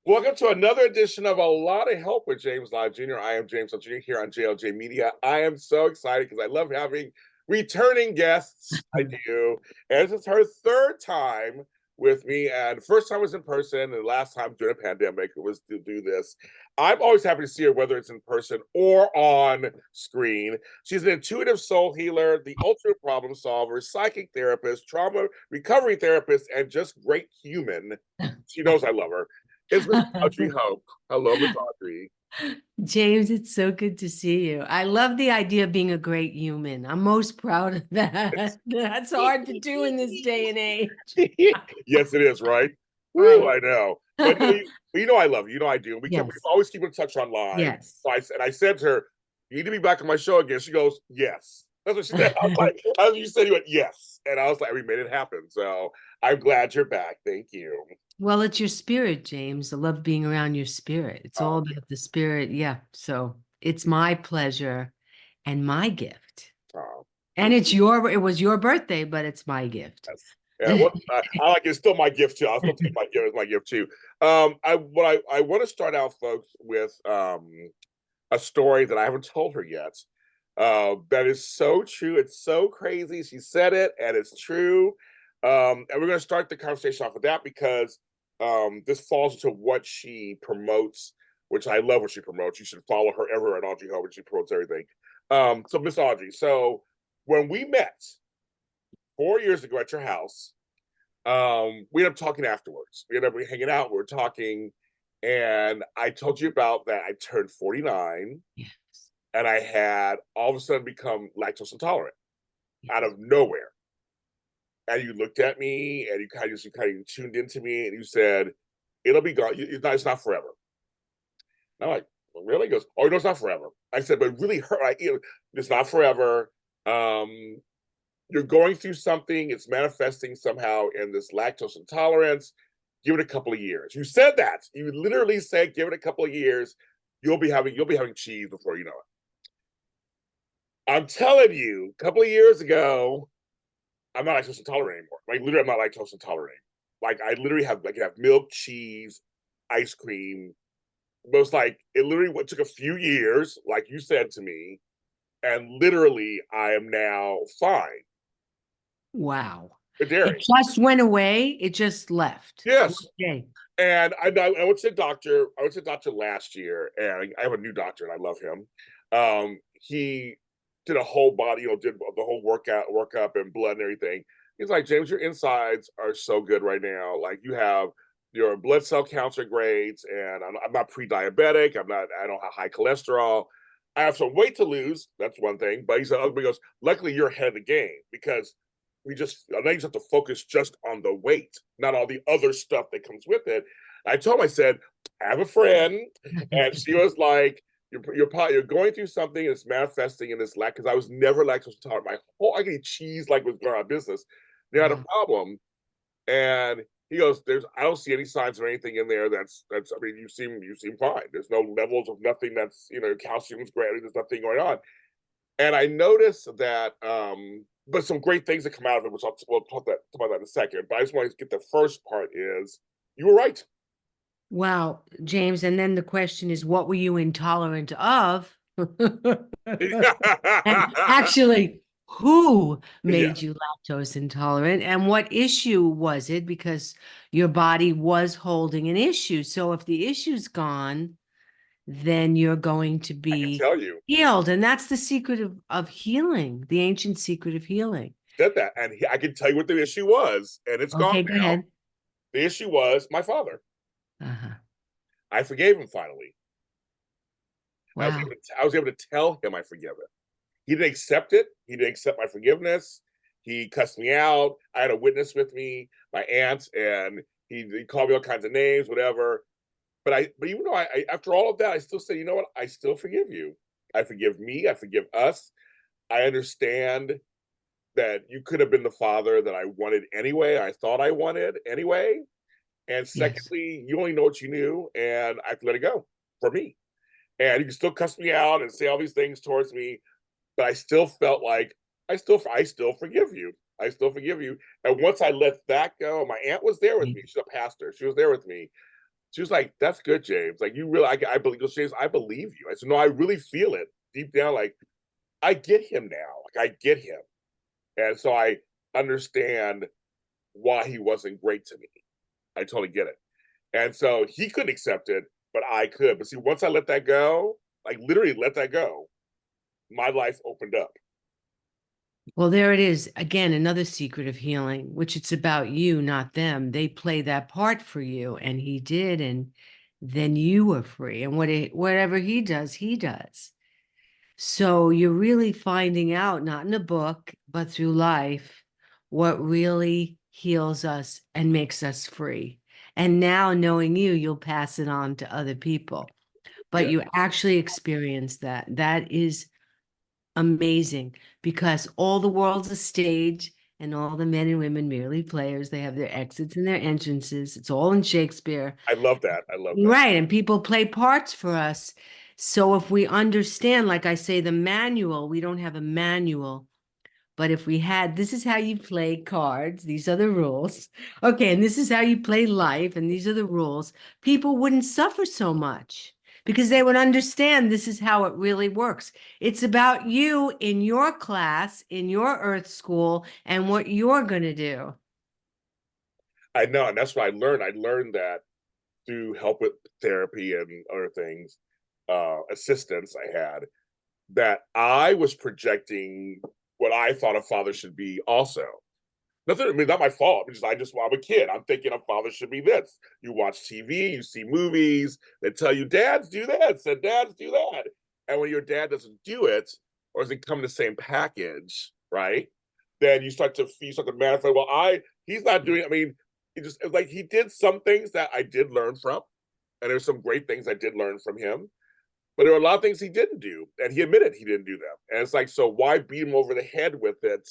Welcome to another edition of A Lot of Help with James Lott Jr. I am James Lott Jr. here on JLJ Media. I am so excited because I love having returning guests. I do. And this is her third time with me. And first time was in person, and the last time during the pandemic it was to do this. I'm always happy to see her, whether it's in person or on screen. She's an intuitive soul healer, the ultimate problem solver, psychic therapist, trauma recovery therapist, and just great human. She knows I love her. It's Miss Audrey Hope. Hello, Miss Audrey. James, it's so good to see you. I love the idea of being a great human. I'm most proud of that. That's hard to do in this day and age. Yes, it is, right? Woo, Right. I know. But no, you know I love you. You know I do. We Yes. always keep in touch online. Yes. And I said to her, "You need to be back on my show again." She goes, "Yes." That's what she said. I was like, as you said, you went yes, and I was like, "We made it happen." So I'm glad you're back. Thank you. Well, it's your spirit, James. I love being around your spirit. It's all Oh, about the spirit. Yeah. So it's my pleasure and my gift. oh, And it was your birthday, but it's my gift. yes. Yeah, I like it's still my gift too. I'll still take my gift as my gift too. I want to start out, folks, with a story that I haven't told her yet. That is so true. It's so crazy. She said it, and it's true. And we're going to start the conversation off with that because this falls into what she promotes, which I love what she promotes. You should follow her ever at Audrey Hope. She promotes everything. So Miss Audrey, so when we met 4 years ago at your house, we ended up talking afterwards. We ended up hanging out. We were talking, and I told you about that. I turned 49, Yes. and I had all of a sudden become lactose intolerant out Yes. of nowhere. And you looked at me, and you kind of tuned into me, and you said, "It'll be gone. It's not forever." And I'm like, well, "Really?" He goes, "Oh, no, it's not forever." I said, "But it really hurt. It's not forever. Um, you're going through something. It's manifesting somehow in this lactose intolerance. Give it a couple of years." You said that. You literally said, "Give it a couple of years. You'll be having cheese before you know it." I'm telling you, a couple of years ago, I'm not lactose intolerant anymore. Like literally, I'm not lactose intolerant. Like I literally have milk, cheese, ice cream. But it's like it literally took a few years, like you said to me, and literally I am now fine Wow. with It dairy. just went away. It just left. Yes, Okay. and I went to the doctor. I went to the doctor last year, and I have a new doctor, and I love him. He did a whole body, did the whole workup, and blood and everything. He's like, "James, your insides are so good right now. Like you have your blood cell counts are great, and I'm not pre-diabetic. I don't have high cholesterol. I have some weight to lose. That's one thing." But he said, "He goes, luckily you're ahead of the game because I think you have to focus just on the weight, not all the other stuff that comes with it." I told him, I said, "I have a friend," and she was like, you're going through something and it's manifesting in this lack because I was never lactose intolerant. I could eat cheese like was going out of business. They had a Wow. problem, and he goes, I don't see any signs of anything in there that's. I mean, you seem fine. There's no levels of nothing that's calcium's great. There's nothing going on." And I noticed that, but some great things that come out of it, which we'll talk about that in a second. But I just want to get the first part is you were right. Wow, James. And then the question is, what were you intolerant of? And actually, who Yeah. made you lactose intolerant? And what issue was it? Because your body was holding an issue. So if the issue's gone, then you're going to I can be tell you healed. And that's the secret of healing, the ancient secret of healing. said that, and I can tell you what the issue was, and it's gone Okay, go now. ahead. The issue was my father. Uh-huh. I forgave him finally. Wow. I was able to tell him I forgive him. He didn't accept it. He didn't accept my forgiveness. He cussed me out. I had a witness with me, my aunt, and he called me all kinds of names, whatever. But even though after all of that, I still say, you know what? I still forgive you. I forgive me. I forgive us. I understand that you could have been the father that I wanted anyway. I thought I wanted anyway. And Yes. secondly, you only know what you knew, and I have to let it go for me. And you can still cuss me out and say all these things towards me, but I still felt like I still forgive you. I still forgive you. And once I let that go, my aunt was there with me. She's a pastor. She was there with me. She was like, "That's good, James. Like you really, I believe." Goes, James, I believe you. I said, "No, I really feel it deep down. Like I get him now. Like I get him, and so I understand why he wasn't great to me. I totally get it." And so he couldn't accept it, but I could. But see, once I let that go, like literally let that go, my life opened up. Well, there it is. Again, another secret of healing, which it's about you, not them. They play that part for you, and he did, and then you were free. And whatever he does, he does. So you're really finding out, not in a book, but through life, what really heals us and makes us free. And now knowing you, you'll pass it on to other people. But Yeah, you actually experience that. That is amazing because all the world's a stage and all the men and women merely players. They have their exits and their entrances. It's all in Shakespeare. I love that. I love that. Right. And people play parts for us. So if we understand, like I say, the manual, we don't have a manual. But if we had, this is how you play cards, these are the rules. Okay, and this is how you play life, and these are the rules, people wouldn't suffer so much because they would understand this is how it really works. It's about you in your class, in your earth school, and what you're going to do. I know, and that's what I learned. I learned that through help with therapy and other things, assistance I had, that I was projecting what I thought a father should be also. Nothing, I mean, not my fault. I'm a kid. I'm thinking a father should be this. You watch TV, you see movies that tell you dads do this and dads do that. And when your dad doesn't do it or doesn't come in the same package, right? Then you start to manifest. Well, he's not doing. I mean, he did some things that I did learn from, and there's some great things I did learn from him. But there were a lot of things he didn't do, and he admitted he didn't do them. And it's like, so why beat him over the head with it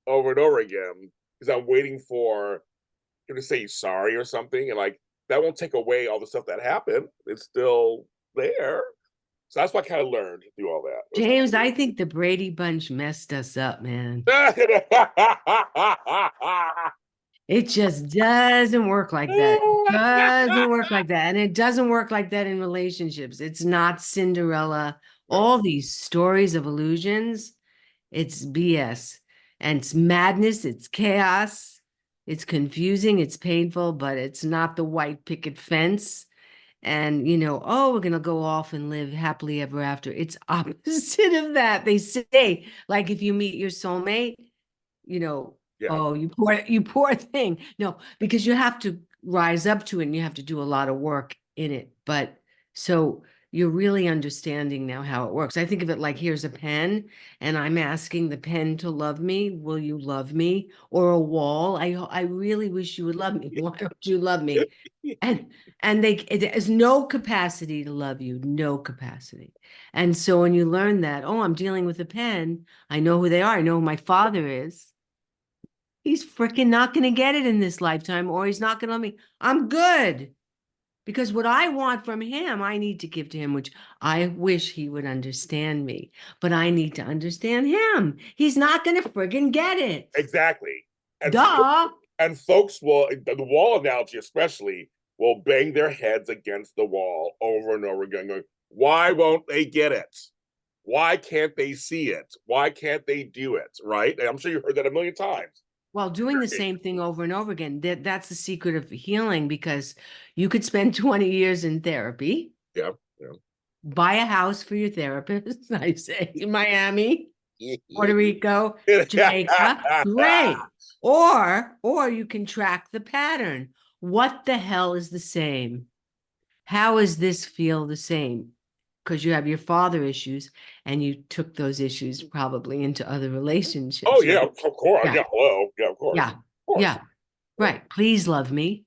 over and over again? Because I'm waiting for him to say he's sorry or something, and like that won't take away all the stuff that happened. It's still there. So that's what I kind of learned through all that. James, I think the Brady Bunch messed us up, man. It just doesn't work like that. Doesn't work like that. And it doesn't work like that in relationships. It's not Cinderella. No, All these stories of illusions, it's BS. And it's madness, it's chaos, it's confusing, it's painful, but it's not the white picket fence. And, oh, we're going to go off and live happily ever after. It's opposite of that. They say, like, if you meet your soulmate, yeah, oh, you poor thing. No, because you have to rise up to it and you have to do a lot of work in it. But so you're really understanding now how it works. I think of it like here's a pen and I'm asking the pen to love me. Will you love me? Or a wall. I really wish you would love me. Why don't you love me? And there's no capacity to love you, no capacity. And so when you learn that, oh, I'm dealing with a pen, I know who they are, I know who my father is. He's freaking not going to get it in this lifetime, or he's not going to let me. I'm good because what I want from him, I need to give to him, which I wish he would understand me, but I need to understand him. He's not going to friggin' get it. exactly. And Duh. and folks will, the wall analogy especially, will bang their heads against the wall over and over again, going, "Why won't they get it? Why can't they see it? Why can't they do it?" Right? And I'm sure you heard that a million times. Well, doing the same thing over and over again, that's the secret of healing because you could spend 20 years in therapy, Yeah, yeah. buy a house for your therapist, I say, in Miami, Puerto Rico, Jamaica, great. Or you can track the pattern. What the hell is the same? How does this feel the same? Because you have your father issues and you took those issues probably into other Oh relationships, yeah, right? of course. Yeah, Yeah, hello. Yeah, of course. yeah, Of course. yeah. Right. Please love me.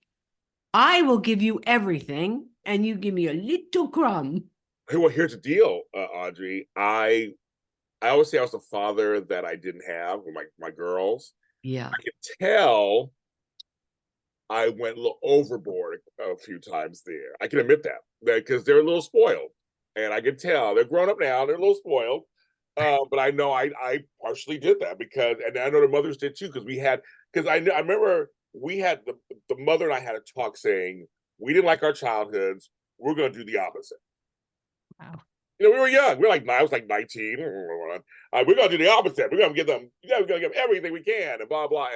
I will give you everything and you give me a little crumb. Hey, well, here's the deal, Audrey. I always say I was the father that I didn't have with my girls. Yeah. I can tell I went a little overboard a few times there. I can admit that because they're a little spoiled, and I can tell they're grown up now. They're a little spoiled, but I know I partially did that because, and I know the mothers did too because I remember we had the mother and I had a talk saying we didn't like our childhoods. We're going to do the opposite. Wow. You know, we were young. We were like, I was like 19. We're going to do the opposite. We're going to give them, we're going to give them everything we can and blah, blah.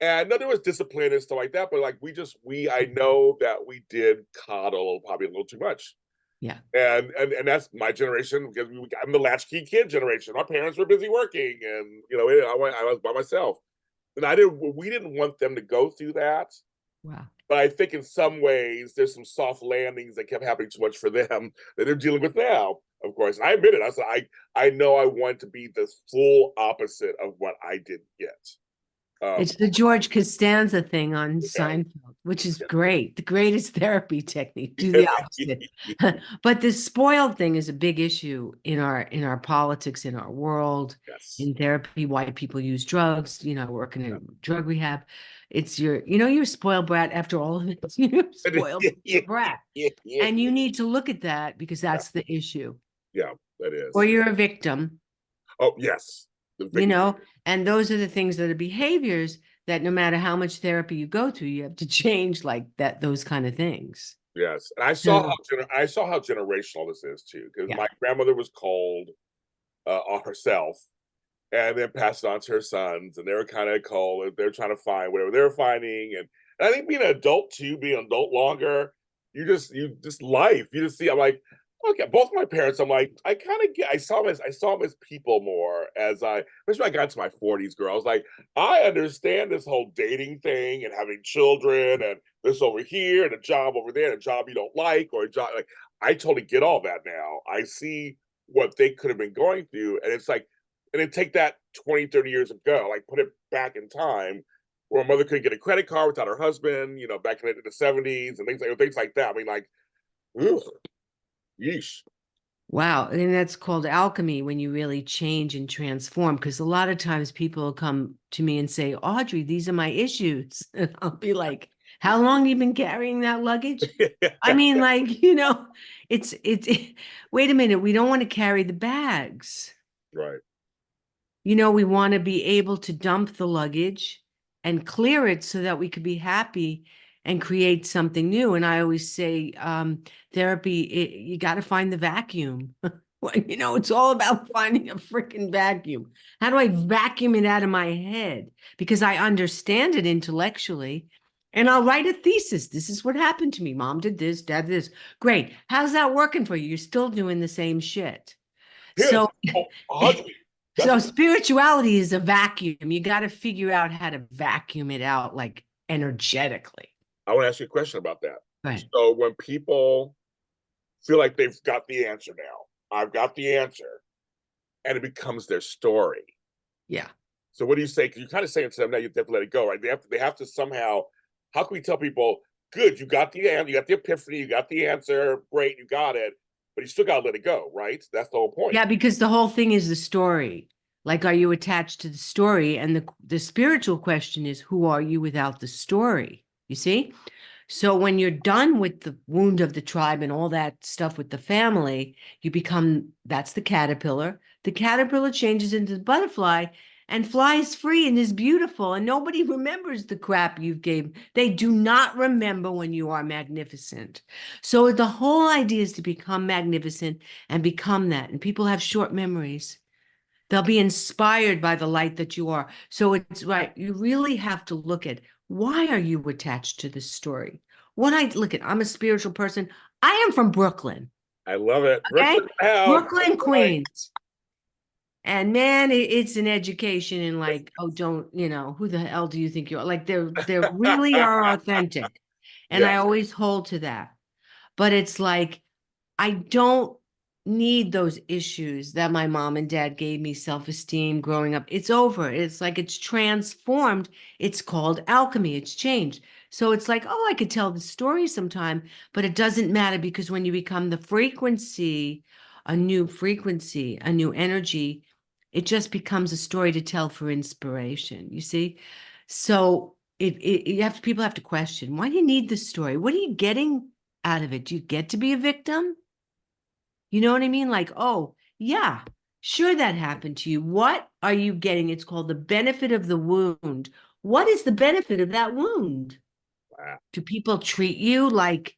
And no, there was discipline and stuff like that. But like, I know that we did coddle probably a little too much. Yeah. And that's my generation because I'm the latchkey kid generation. Our parents were busy working, and I was by myself, and we didn't want them to go through that. Wow. But I think in some ways there's some soft landings that kept happening too much for them that they're dealing with now. Of course, I admit it. I know I want to be the full opposite of what I didn't get. It's the George Costanza thing on Yeah, Seinfeld, which is yeah. great. The greatest therapy technique. Do the opposite. But the spoiled thing is a big issue in our politics, in our world, Yes. in therapy, why people use drugs, working in drug rehab. It's you're spoiled brat after all of it. You're spoiled brat. And you need to look at that because Yeah, that's the issue. yeah, that Or is. you're a victim, Oh, yes. The victim. and those are the things that are behaviors that no matter how much therapy you go through, you have to change like that, those kind of things. Yes, and So, I saw how generational this is too, because yeah. my grandmother was cold on herself, and then passed it on to her sons, and they were kind of cold. They're trying to find whatever they're finding, and I think being an adult too, being an adult longer, you just life. You just see. I'm like, okay, both my parents. I'm like, I kind of get. I saw them as people more as especially when I got into my 40s, girl. I was like, I understand this whole dating thing and having children and this over here and a job over there and a job you don't like or a job like. I totally get all that now. I see what they could have been going through, and it's like and then take that 20, 30 years ago, like put it back in time where a mother couldn't get a credit card without her husband, back in the 70s and things like that. I mean, like, ugh, yeesh. Wow. And that's called alchemy when you really change and transform. Because a lot of times people come to me and say, Audrey, these are my issues. And I'll be like, how long have you been carrying that luggage? I mean, like, wait a minute, we don't want to carry the bags. Right. We want to be able to dump the luggage and clear it so that we could be happy and create something new. And I always say, therapy, you got to find the vacuum. It's all about finding a freaking vacuum. How do I vacuum it out of my head? Because I understand it intellectually. And I'll write a thesis. This is what happened to me. Mom did this, dad did this. Great. How's that working for you? You're still doing the same shit. Here's So, Audrey, so spirituality is a vacuum. You got to figure out how to vacuum it out like energetically. I want to ask you a question about that. Right. So when people feel like they've got the answer now, I've got the answer, and it becomes their story. Yeah. So what do you say? Because you kind of saying to them now you have to let it go, right? They have to somehow. How can we tell people, good, you got the answer, you got the epiphany, you got the answer, great, you got it, but you still got to let it go, right? That's the whole point. Yeah, because the whole thing is the story. Like, are you attached to the story? And the spiritual question is, who are you without the story? You see? So when you're done with the wound of the tribe and all that stuff with the family, that's the caterpillar. The caterpillar changes into the butterfly and flies free and is beautiful. And nobody remembers the crap you gave. They do not remember when you are magnificent. So the whole idea is to become magnificent and become that. And people have short memories. They'll be inspired by the light that you are. So it's right. You really have to look at, why are you attached to this story? I'm a spiritual person. I am from Brooklyn. I love it. Okay. Brooklyn, right. Queens. And man, it's an education in like, oh, don't, who the hell do you think you are? Like they really are authentic. And Yeah. I always hold to that. But it's like, I don't need those issues that my mom and dad gave me, self-esteem growing up. It's over. It's like it's transformed. It's called alchemy. It's changed. So it's like, oh, I could tell the story sometime, but it doesn't matter because when you become the frequency, a new energy, it just becomes a story to tell for inspiration. You see? So people have to question, why do you need the story? What are you getting out of it? Do you get to be a victim? You know what I mean? Like, oh, yeah, sure, that happened to you. What are you getting? It's called the benefit of the wound. What is the benefit of that wound? Wow. Do people treat you like,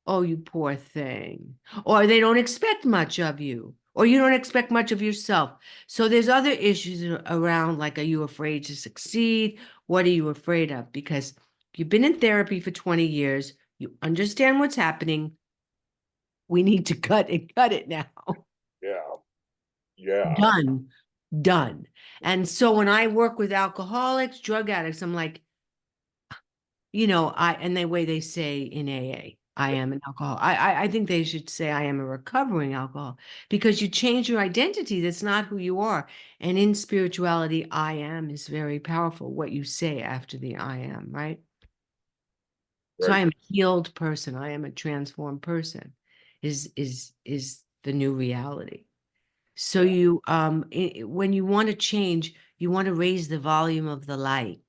oh, you poor thing, or they don't expect much of you, or you don't expect much of yourself? So there's other issues around, like, are you afraid to succeed? What are you afraid of? Because you've been in therapy for 20 years, you understand what's happening. We need to cut it now. Yeah. Yeah. Done, done. And so when I work with alcoholics, drug addicts, I'm like, and the way they say in AA, I am an alcoholic. I think they should say I am a recovering alcoholic, because you change your identity. That's not who you are. And in spirituality, I am is very powerful. What you say after the I am, right? So Very I am true. a healed person. I am a transformed person. Is the new reality. So Yeah. when you want to change, you want to raise the volume of the light.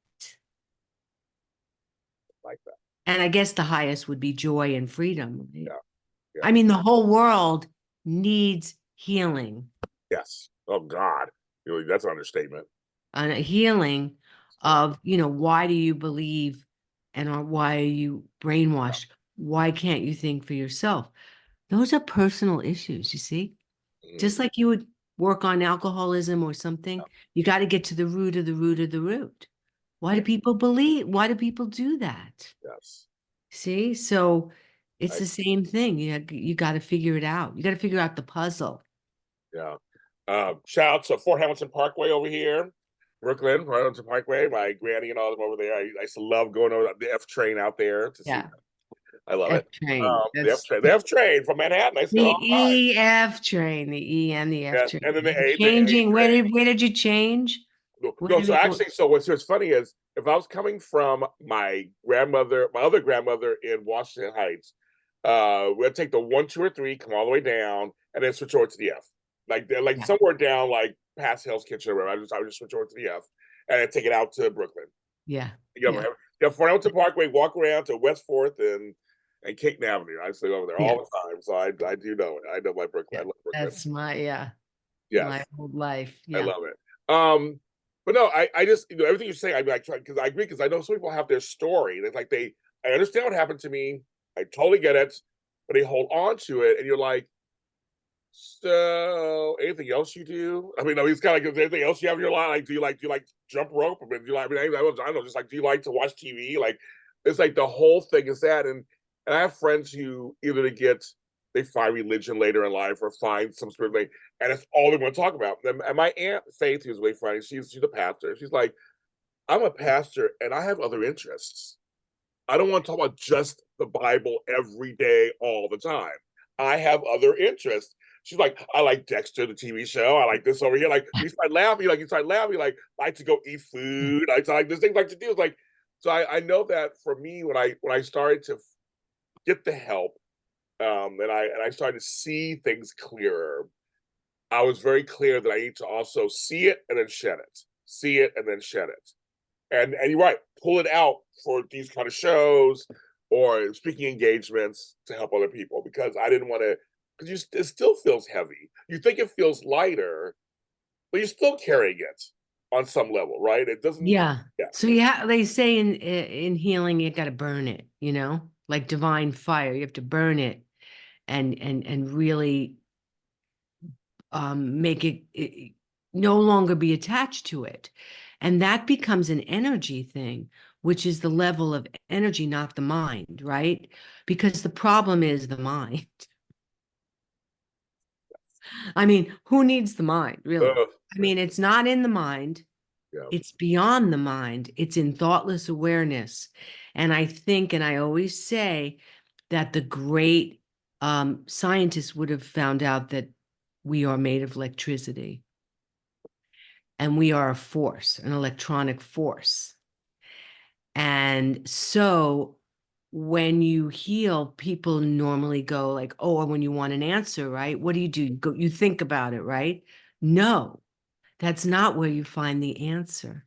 Like that. And I guess the highest would be joy and freedom, right? Yeah. Yeah. I mean, the whole world needs healing, Yes. Oh God. Really, that's an understatement. and a healing Yeah. of, why do you believe, and why are you brainwashed? Why can't you think for yourself? Those are personal issues, you see? Mhm. Just like you would work on alcoholism or something, you got to get to the root of the root of the root. Why Yeah. do people believe? Why do people do that? Yes. See? So it's I, the same thing. You got to figure it out. You got to figure out the puzzle. yeah. Shout out to Fort Hamilton Parkway over here, Brooklyn, Fort Hamilton Parkway. My granny and all of them over there. I used to love going over the F train out there to see. Yeah. I love F it. train. That's The F train from Manhattan. I used to the go all the time. EF train, the E and the F Yes, train. and then the A Changing. train. Where did you change? No, Where no, did so we go? actually, so what's funny is if I was coming from my other grandmother in Washington Heights, we'd take the 1, 2, or 3, come all the way down, and then switch over to the F. Like they're like Yeah. somewhere down like past Hell's Kitchen or whatever. I would just switch over to the F and then take it out to Brooklyn. Yeah. You know, Yeah. Fort Hamilton Parkway, walk around to West Fourth and Caton Avenue. I stay over there Yeah. all the time. So I do know it. I know my Brooklyn. I Yeah. love Brooklyn. That's my Yes. old life. I Yeah. love it. But no, I just everything you're saying, I mean, I try because I agree because I know some people have their story. It's like I understand what happened to me. I totally get it, but they hold on to it, and you're like, so anything else you do? I mean, it's kind of like, is there anything else you have in your life? Like, do you like jump rope? I mean, do you like? I mean, I don't know. Just like, do you like to watch TV? Like, it's like the whole thing is that, and I have friends who either they find religion later in life or find some sort of thing, and that's all they want to talk about. And my aunt Faith, who's really funny, she's a pastor. She's like, I'm a pastor and I have other interests. I don't want to talk about just the Bible every day, all the time. I have other interests. She's like, I like Dexter, the TV show. I like this over here. Like, you start laughing, like, I like to go eat food. There's things I like to do. It's like, so I know that for me, when I started to get the help, and I started to see things clearer, I was very clear that I need to also see it and then shed it, see it and then shed it, and you're right, pull it out for these kind of shows or speaking engagements to help other people because I didn't want to because it still feels heavy. You think it feels lighter, but you're still carrying it on some level, right? It doesn't. Yeah. Yeah. So they say in healing, you got to burn it, like divine fire. You have to burn it and really make it no longer be attached to it. And that becomes an energy thing, which is the level of energy, not the mind, right? Because the problem is the mind. I mean, who needs the mind, really? I mean, it's not in the mind. Yeah. It's beyond the mind. It's in thoughtless awareness. And I think, and I always say that the great scientists would have found out that we are made of electricity and we are a force, an electronic force. And so when you heal, people normally go like, oh, when you want an answer, right? What do? You think about it, right? No, that's not where you find the answer.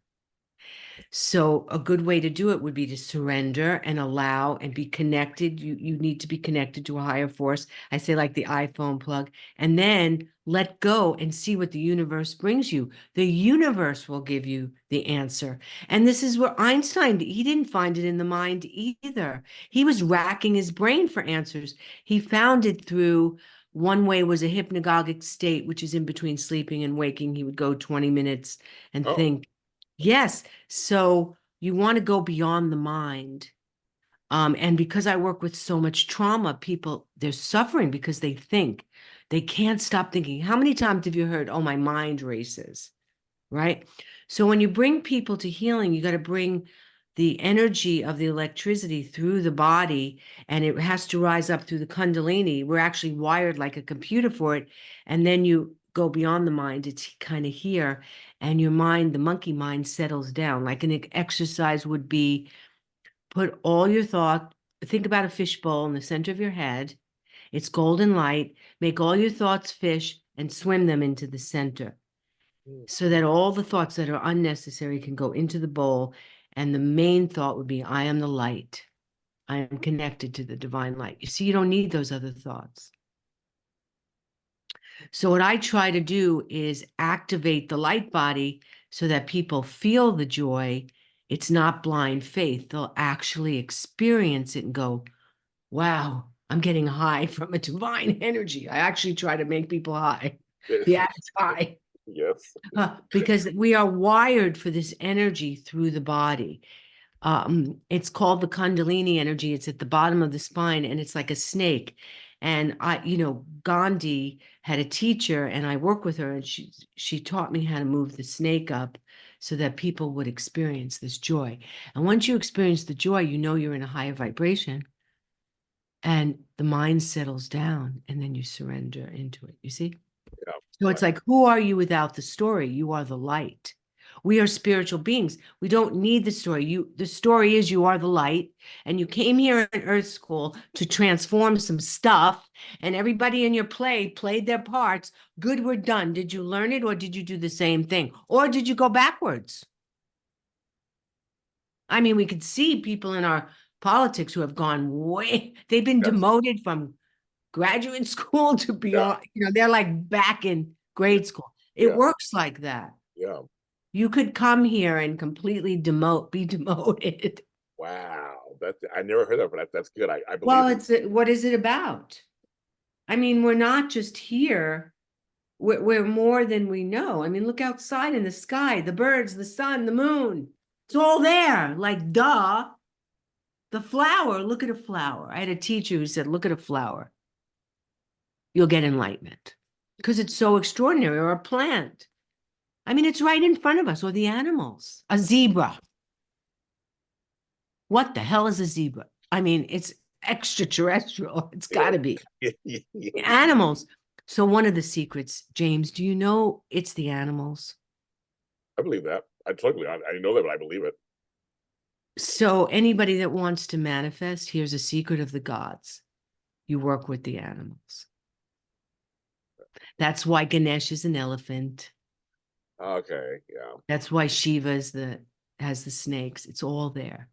So a good way to do it would be to surrender and allow and be connected. You need to be connected to a higher force. I say like the iPhone plug, and then let go and see what the universe brings you. The universe will give you the answer. And this is where Einstein, he didn't find it in the mind either. He was racking his brain for answers. He found it through one way was a hypnagogic state, which is in between sleeping and waking. He would go 20 minutes and Oh, think. Yes. So you want to go beyond the mind. And because I work with so much trauma, people, they're suffering because they think. They can't stop thinking. How many times have you heard, oh, my mind races? Right? So when you bring people to healing, you got to bring the energy of the electricity through the body, and it has to rise up through the Kundalini. We're actually wired like a computer for it. And then you go beyond the mind, it's kind of here, and your mind, the monkey mind, settles down. Like an exercise would be put all your thought, think about a fishbowl in the center of your head. It's golden light. Make all your thoughts fish and swim them into the center mm, so that all the thoughts that are unnecessary can go into the bowl. And the main thought would be, I am the light. I am connected to the divine light. You see, you don't need those other thoughts. So what I try to do is activate the light body so that people feel the joy. It's not blind faith. They'll actually experience it and go, wow, I'm getting high from a divine energy. I actually try to make people high. Yeah, it's high. yes. Because we are wired for this energy through the body. It's called the Kundalini energy. It's at the bottom of the spine, and it's like a snake. And Gandhi had a teacher, and I work with her, and she taught me how to move the snake up so that people would experience this joy. And once you experience the joy, you know you're in a higher vibration, and the mind settles down, and then you surrender into it. You see? Yeah. So Right. it's like, who are you without the story? You are the light. We are spiritual beings. We don't need the story. The story is you are the light, and you came here in Earth School to transform some stuff, and everybody in your play played their parts. Good, we're done. Did you learn it, or did you do the same thing? Or did you go backwards? I mean, we could see people in our politics who have gone way, they've been Yes. demoted from graduate school to Yeah. beyond, they're like back in Yeah. grade school. It Yeah. works like that. Yeah. You could come here and completely be demoted. Wow. That's I never heard that, but that's good. I believe Well, it. what is it about? I mean, we're not just here. We're more than we know. I mean, look outside in the sky, the birds, the sun, the moon. It's all there. Like, duh. The flower, look at a flower. I had a teacher who said, look at a flower. You'll get enlightenment because it's so extraordinary, or a plant. I mean, it's right in front of us, or the animals. A zebra. What the hell is a zebra? I mean, it's extraterrestrial. It's got to be. The animals. So one of the secrets, James, do you know it's the animals? I believe that. I know that, but I believe it. So anybody that wants to manifest, here's a secret of the gods. You work with the animals. That's why Ganesh is an elephant. Okay. Yeah. That's why Shiva has the snakes. It's all there.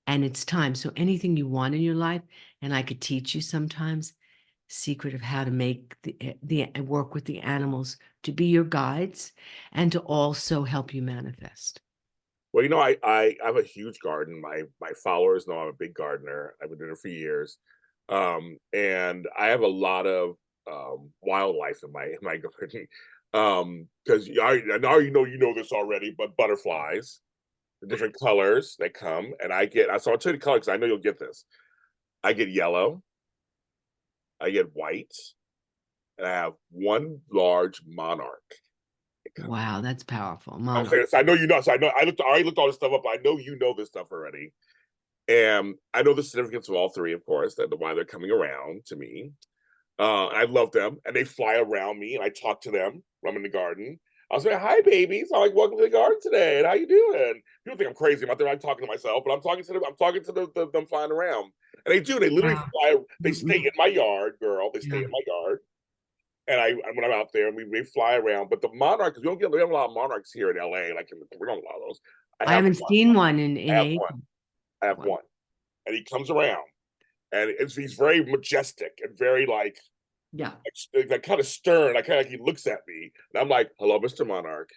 And it's time. So anything you want in your life, and I could teach you sometimes, secret of how to make the work with the animals to be your guides and to also help you manifest. Well, I have a huge garden. My followers know I'm a big gardener. I've been doing it for years. And I have a lot of wildlife in my garden. Because I know you know this already, but butterflies, the different colors that come, and so I'll tell you the color because I know you'll get this. I get yellow, I get white, and I have one large monarch. Wow, that's powerful. I'm saying Monarch. this. I know you know. So I already looked all this stuff up. I know you know this stuff already. And I know the significance of all three, of course, that why they're coming around to me. I love them, and they fly around me, and I talk to them when I'm in the garden. I'll say, "Hi, babies. I'm like, welcome to the garden today. And how you doing?" People think I'm crazy. I'm out there, I'm talking to myself, but I'm talking to them. I'm talking to them flying around, and they do. They literally Wow. fly. They stay Mm-mm. in my yard, girl. They stay Yeah. in my yard, and when I'm out there, and we fly around. But the monarch, because we don't get a lot of monarchs here in LA. Like we don't have a lot of those. I I have haven't one. seen one I in have ages. one. I have Wow. one. And he comes around, and he's very majestic and very Yeah. like kind of stern. I kind of like he looks at me, and I'm like, "Hello, Mr. Monarch."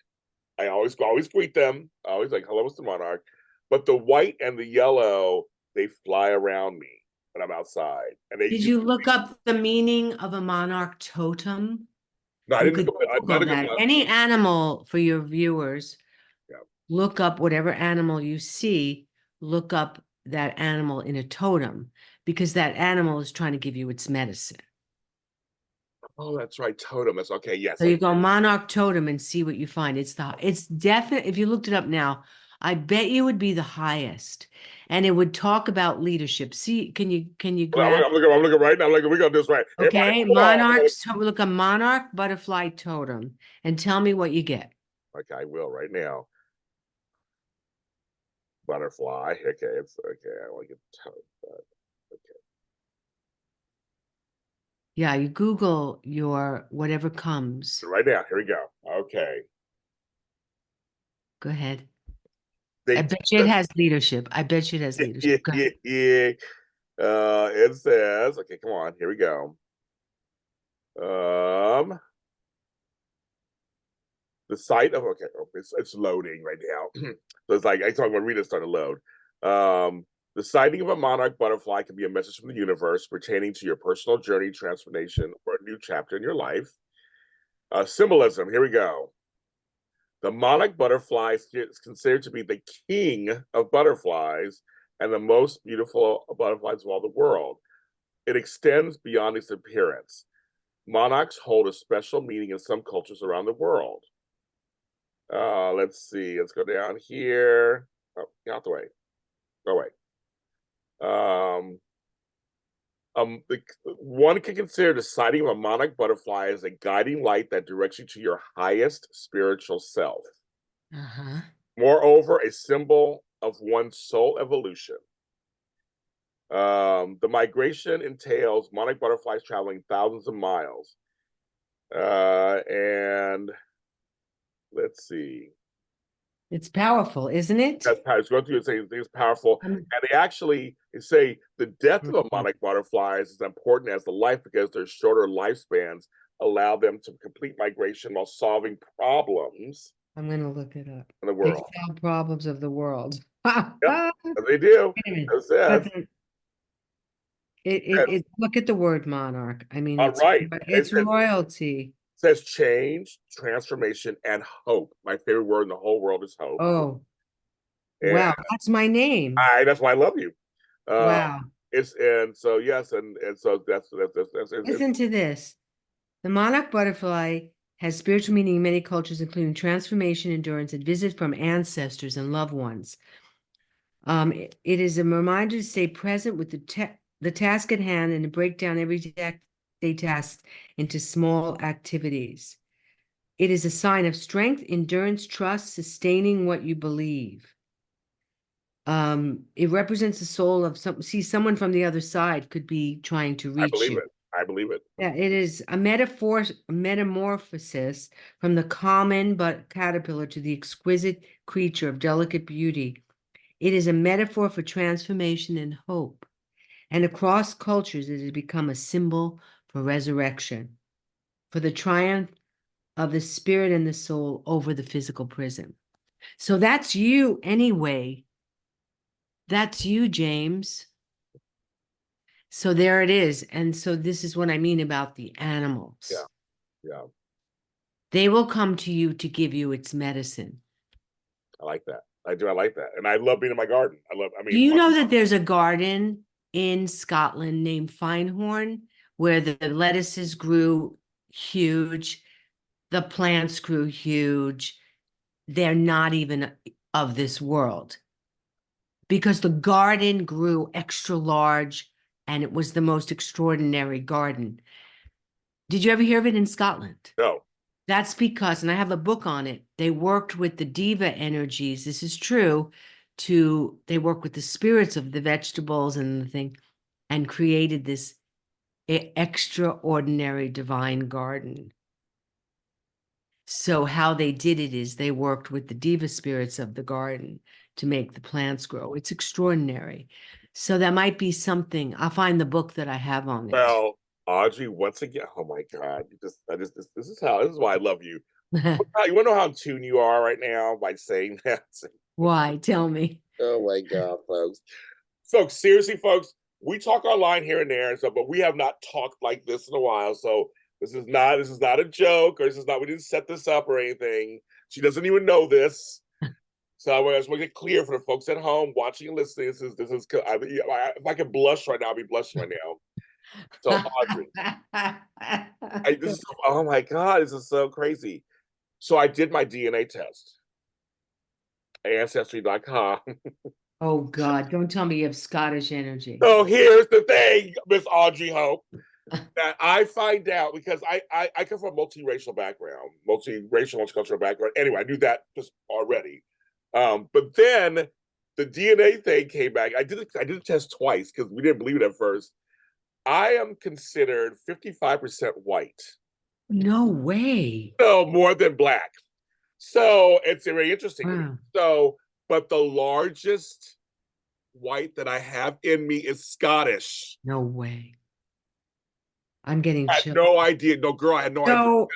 I always greet them. I always like, "Hello, Mr. Monarch." But the white and the yellow, they fly around me when I'm outside, and they Did used you to look be. up the meaning of a monarch totem? No, I You didn't could go. I Google didn't that. go. Any animal for your viewers, Yeah. look up whatever animal you see, look up that animal in a totem because that animal is trying to give you its medicine. Oh, that's right. Totem. That's okay. Yes. So I, you go monarch totem and see what you find. It's definite. If you looked it up now, I bet you would be the highest. And it would talk about leadership. See, can you grab? I'm looking right now. We're gonna do this right. Everybody, Okay, hold on. monarchs. So look a monarch butterfly totem and tell me what you get. Okay, I will right now. Butterfly. Okay, it's okay. I want to get totem. Okay. Yeah, you Google your whatever comes. Right now. Here we go. Okay. Go ahead. I They bet you it has leadership. I bet you it has leadership. yeah, Go yeah, ahead. yeah. It says, okay, come on, here we go. Um, the site of okay, oh, it's loading right now. So it's like I thought when readers started to load. The sighting of a monarch butterfly can be a message from the universe pertaining to your personal journey, transformation, or a new chapter in your life. Symbolism. Here we go. The monarch butterfly is considered to be the king of butterflies and the most beautiful butterflies of all the world. It extends beyond its appearance. Monarchs hold a special meaning in some cultures around the world. Let's see. Let's go down here. Oh, get out the way. Go away. Um, one can consider the sighting of a monarch butterfly as a guiding light that directs you to your highest spiritual self. Uh-huh. Moreover, a symbol of one's soul evolution. The migration entails monarch butterflies traveling thousands of miles. And let's see. It's powerful, isn't it? That's powerful. It's going through and saying things powerful. Um, And they actually say the death of a mhm. monarch butterfly is as important as the life because their shorter lifespans allow them to complete migration while solving problems I'm going to look it up. in the They world. solve problems of the world. Yep, Wait they do. a minute. It says, But look at the word monarch. I mean, all right. it's royalty. Says change, transformation, and hope. My favorite word in the whole world is hope. Oh, And wow. That's my name. that's why I love you. Uh, Wow. it's and so yes, and so that's it's, Listen to this. The monarch butterfly has spiritual meaning in many cultures, including transformation, endurance, and visit from ancestors and loved ones. It is a reminder to stay present with the task at hand and to break down everyday tasks into small activities. It is a sign of strength, endurance, trust, sustaining what you believe. It represents the soul of someone from the other side could be trying to I reach believe you. it. I believe it. Yeah, it is a metamorphosis from the common but caterpillar to the exquisite creature of delicate beauty. It is a metaphor for transformation and hope. And across cultures, it has become a symbol for resurrection, for the triumph of the spirit and the soul over the physical prison. So that's you anyway. That's you, James. So there it is. And so this is what I mean about the Yeah, animals. yeah. They will come to you to give you its medicine. I like that. I do. I like that, and I love being in my garden. I love. I Do mean, you know that there's a garden in Scotland named Finehorn where the lettuces grew huge, the plants grew huge. They're not even of this world because the garden grew extra large and it was the most extraordinary garden. Did you ever hear of it in Scotland? no. That's because, and I have a book on it, they worked with the diva energies. This is true. They work with the spirits of the vegetables and the thing and created this extraordinary divine garden. So how they did it is they worked with the diva spirits of the garden to make the plants grow. It's extraordinary. So that might be something. I'll find the book that I have on it. Well, Audrey, once again, oh my God, this is why I love you. You want to know how in tune you are right now by saying that? Why? Tell me. Oh my God, folks. Folks, seriously, folks, we talk online here and there and stuff, but we have not talked like this in a while. So this is not a joke, or this is not we didn't set this up or anything. She doesn't even know this. So I just want to get clear for the folks at home watching and listening. If I could blush right now, I'd be blushing right now. So Audrey, oh my God, this is so crazy. So I did my DNA test, ancestry.com. Oh God, don't tell me you have Scottish energy. So here's the thing, Miss Audrey Hope, that I find out because I come from a multiracial background, multicultural background. Anyway, I knew that just already. But then the DNA thing came back. I did a test twice because we didn't believe it at first. I am considered 55% white. No way. So more than black. So it's very interesting to me. Wow. So, but the largest white that I have in me is Scottish. No way. I'm getting I had chills. no idea. No, girl, I had no idea. So,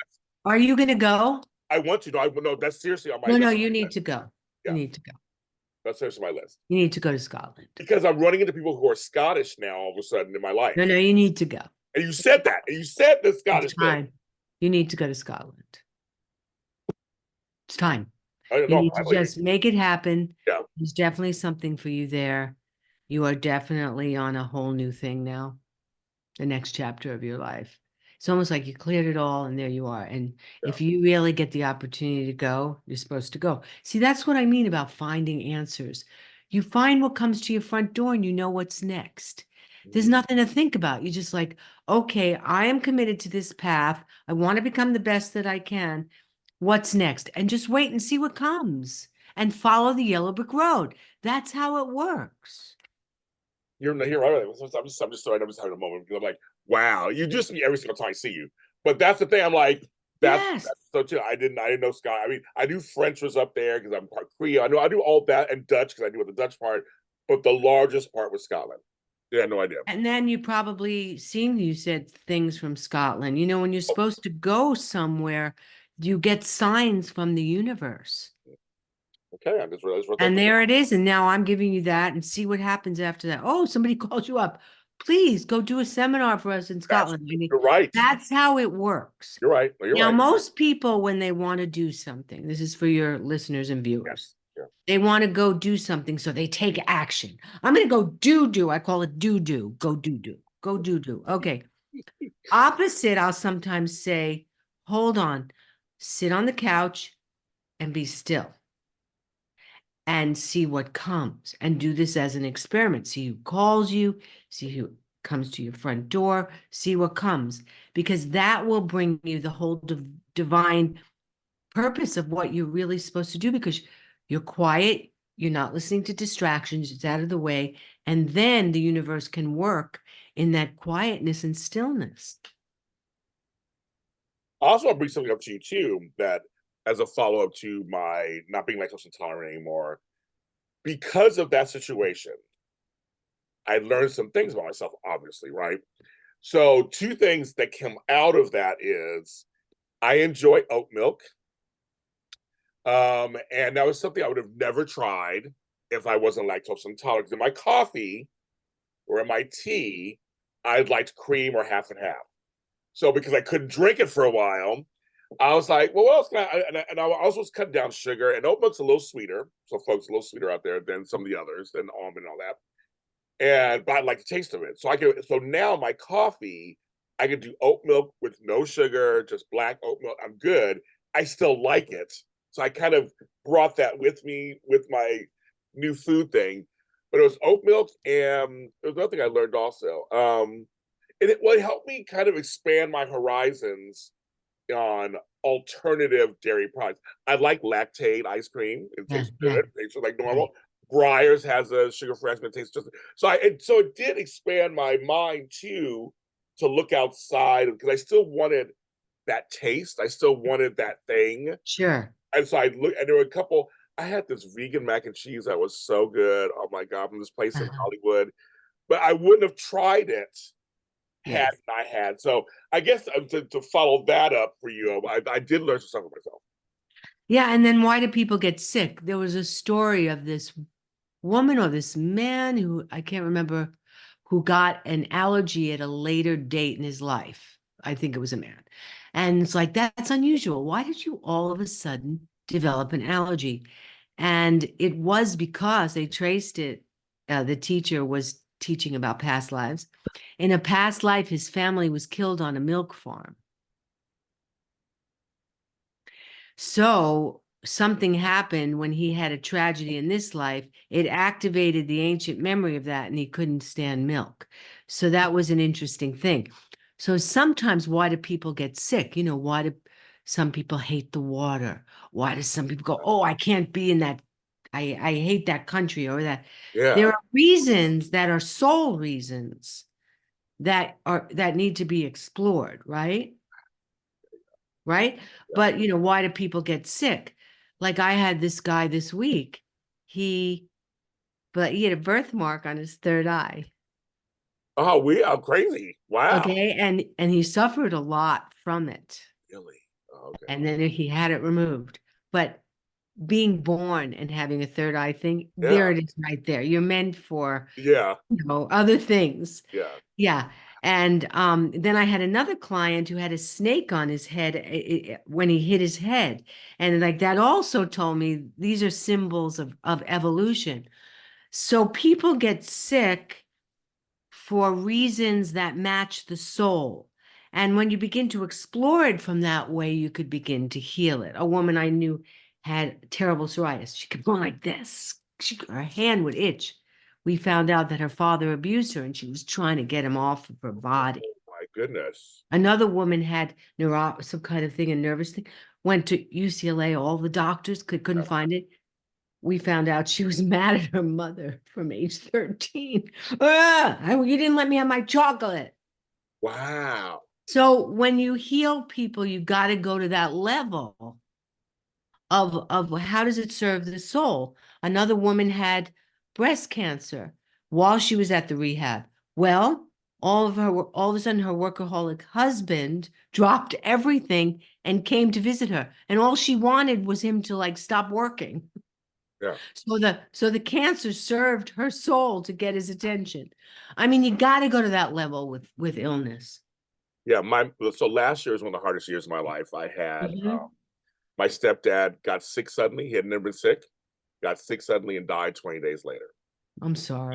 are you going to go? I want to. No, that's seriously on my No, list. no, you need to go. You Yeah, need to go. that's seriously on my list. You need to go to Scotland. Because I'm running into people who are Scottish now all of a sudden in my life. No, no, you need to go. And you said that. And you said the Scottish It's thing. time. You need to go to Scotland. It's time. I don't You know. need to just make it happen. Yeah. There's definitely something for you there. You are definitely on a whole new thing now, the next chapter of your life. It's almost like you cleared it all and there you are. And if you really get the opportunity to go, you're supposed to go. See, that's what I mean about finding answers. You find what comes to your front door and you know what's next. There's nothing to think about. You're just like, okay, I am committed to this path. I want to become the best that I can. What's next? And just wait and see what comes and follow the yellow brick road. That's how it works. You're right. I'm just having a moment because I'm like, wow, you just me every single time I see you. But that's the thing. I'm like, Yes. that's so too. I didn't know Scott. I mean, I knew French was up there because I'm part Creole. I knew all that and Dutch because I knew the Dutch part. But the largest part was Scotland. Yeah, no idea. And then you probably seen, you said things from Scotland. You know, when you're supposed to go somewhere, you get signs from the universe. Okay, I just realized what that. And there it is. And now I'm giving you that and see what happens after that. Oh, somebody calls you up. Please go do a seminar for us in Scotland. I mean, You're right. that's how it works. You're right. You're Now, right. most people, when they want to do something, this is for your listeners and viewers. Yeah. They want to go do something, so they take action. I'm going to go do. I call it do. Go do. Go do. Okay. Opposite, I'll sometimes say, hold on, sit on the couch and be still and see what comes and do this as an experiment. See who calls you, see who comes to your front door, see what comes, because that will bring you the whole divine purpose of what you're really supposed to do, because you're quiet, you're not listening to distractions, it's out of the way, and then the universe can work in that quietness and stillness. I also want to bring something up to you too, that as a follow-up to my not being lactose intolerant anymore, because of that situation, I learned some things about myself, obviously, right? So two things that come out of that is I enjoy oat milk. And that was something I would have never tried if I wasn't lactose intolerant. Because in my coffee or in my tea, I'd liked cream or half and half. So because I couldn't drink it for a while, I was like, well, what else can I also was cutting down sugar, and oat milk's a little sweeter. So folks, a little sweeter out there than some of the others, than almond and all that. But I like the taste of it. So now my coffee, I can do oat milk with no sugar, just black oat milk. I'm good. I still like it. So I kind of brought that with me with my new food thing. But it was oat milk, and there was another thing I learned also. And it helped me kind of expand my horizons on alternative dairy products. I like Lactaid ice cream. It tastes good. It tastes like normal. Breyers has a sugar-free ice cream. It tastes just so. So it did expand my mind too to look outside because I still wanted that taste. I still wanted that thing. Sure. And so I look, and there were a couple. I had this vegan mac and cheese that was so good. Oh my God, from this place in Uh-huh. Hollywood. But I wouldn't have tried it had Yes. I had. So I guess to follow that up for you, I did learn some stuff for myself. Yeah, and then why do people get sick? There was a story of this woman or this man who I can't remember who got an allergy at a later date in his life. I think it was a man. And it's like, that's unusual. Why did you all of a sudden develop an allergy? And it was because they traced it. The teacher was teaching about past lives. In a past life, his family was killed on a milk farm. So something happened when he had a tragedy in this life. It activated the ancient memory of that, and he couldn't stand milk. So that was an interesting thing. So sometimes, why do people get sick? Why do some people hate the water? Why do some people go, oh, I can't be in that, I hate that country or that? Yeah, There are reasons that are soul reasons that need to be explored, right? Right? yeah. But why do people get sick? Like I had this guy this week. He but he had a birthmark on his third eye. Oh, we are crazy. Wow. Okay. And he suffered a lot from it. Really? Oh, okay. And then he had it removed. But being born and having a third eye thing, Yeah. there it is right there. You're meant for, Yeah. other things. Yeah. Yeah. And then I had another client who had a snake on his head when he hit his head. And like that also told me these are symbols of evolution. So people get sick for reasons that match the soul. And when you begin to explore it from that way, you could begin to heal it. A woman I knew had terrible psoriasis. She kept going like this. Her hand would itch. We found out that her father abused her and she was trying to get him off of her body. Oh my goodness. Another woman had some kind of thing, a nervous thing, went to UCLA. All the doctors couldn't find it. We found out she was mad at her mother from age 13. You didn't let me have my chocolate. Wow. So when you heal people, you got to go to that level of how does it serve the soul? Another woman had breast cancer while she was at the rehab. Well, all of a sudden her workaholic husband dropped everything and came to visit her. And all she wanted was him to like stop working. Yeah. So the cancer served her soul to get his attention. I mean, you got to go to that level with illness. Yeah. So last year was one of the hardest years of my life. I had Mhm. my stepdad got sick suddenly. He had never been sick, got sick suddenly and died 20 days later. I'm sorry.